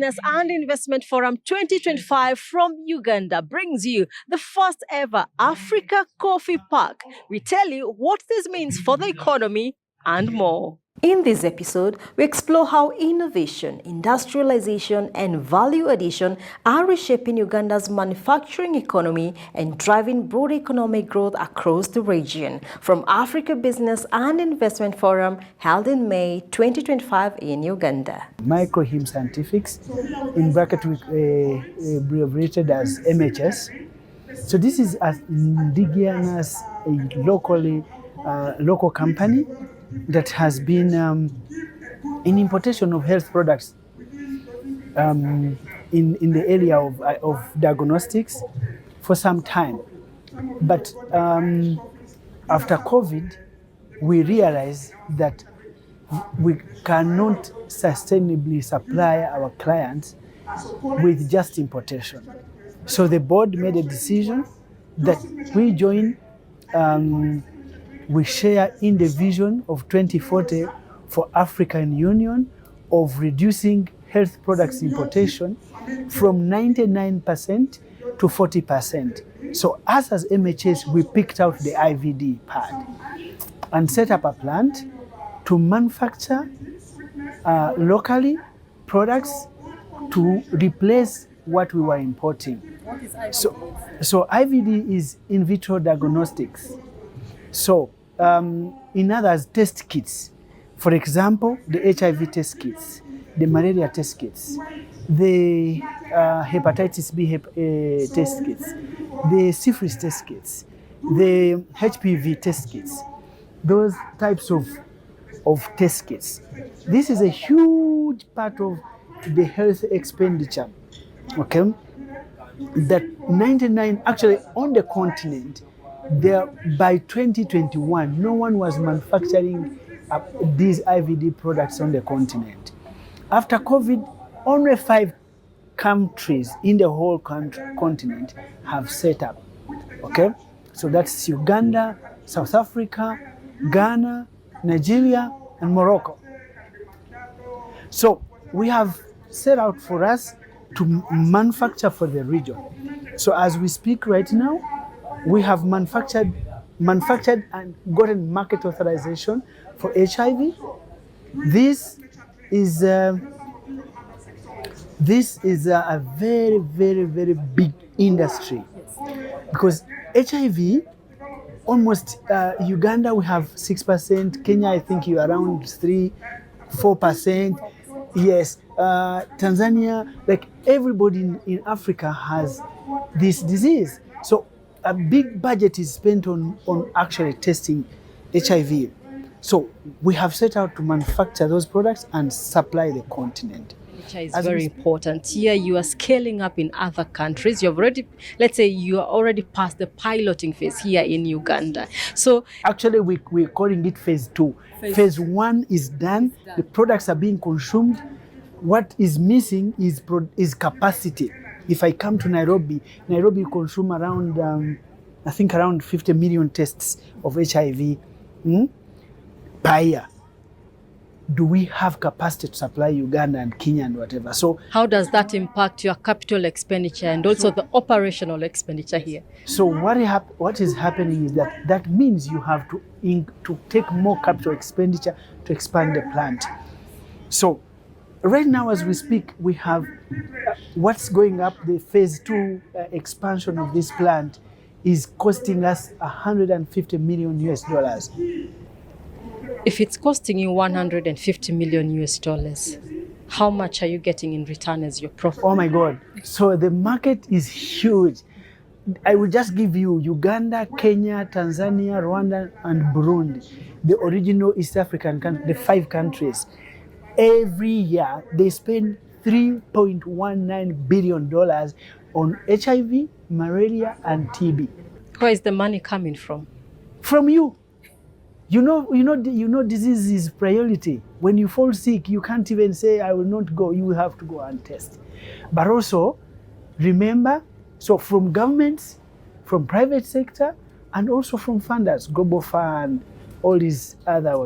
Business and Investment Forum 2025 from Uganda brings you the first ever Africa Coffee Park. We tell you what this means for the economy and more. In this episode, we explore how innovation, industrialization, and value addition are reshaping Uganda's manufacturing economy and driving broad economic growth across the region. From Africa Business and Investment Forum held in May 2025 in Uganda. Microhim Scientifics, in bracket abbreviated as MHS. So this is an indigenous, local company that has been in importation of health products in the area of diagnostics for some time. But after COVID, we realized that we cannot sustainably supply our clients with just importation. So the board made a decision that we join, we share in the vision of 2040 for African Union of reducing health products importation from 99% to 40%. So us as MHS, we picked out the IVD part and set up a plant to manufacture locally products to replace what we were importing. What is IVD? So IVD is in vitro diagnostics. So in others, test kits. For example, the HIV test kits, the malaria test kits, the hepatitis B test kits, the syphilis test kits, the HPV test kits, those types of test kits. This is a huge part of the health expenditure, okay? That 99, actually on the continent, there by 2021, no one was manufacturing these IVD products on the continent. After COVID, only 5 countries in the whole continent have set up, okay? So that's Uganda, South Africa, Ghana, Nigeria, and Morocco. So we have set out for us to manufacture for the region. So as we speak right now, we have manufactured and gotten market authorization for HIV. This is a very, very, very big industry because HIV, almost Uganda we have 6%, Kenya I think you're around 3-4%. Yes, Tanzania, like everybody in Africa has this disease. So a big budget is spent on actually testing HIV. So we have set out to manufacture those products and supply the continent. Which is very important. Here you are scaling up in other countries. You've already, let's say you are already past the piloting phase here in Uganda. So actually we're calling it phase 2. Phase 1 is done. The products are being consumed. What is missing is capacity. If I come to Nairobi consume around, I think around 50 million tests of HIV per year. Do we have capacity to supply Uganda and Kenya and whatever? So how does that impact your capital expenditure and also the operational expenditure here? So what is happening is that means you have to take more capital expenditure to expand the plant. So right now as we speak, we have what's going up, the phase 2 expansion of this plant is costing us $150 million. If it's costing you $150 million, how much are you getting in return as your profit? Oh my God. So the market is huge. I will just give you Uganda, Kenya, Tanzania, Rwanda, and Burundi, the original East African countries, the 5 countries. Every year they spend $3.19 billion on HIV, malaria, and TB. Where is the money coming from? From you. You know, disease is priority. When you fall sick, you can't even say, I will not go. You will have to go and test. But also, remember, so from governments, from private sector, and also from funders, Global Fund, all these other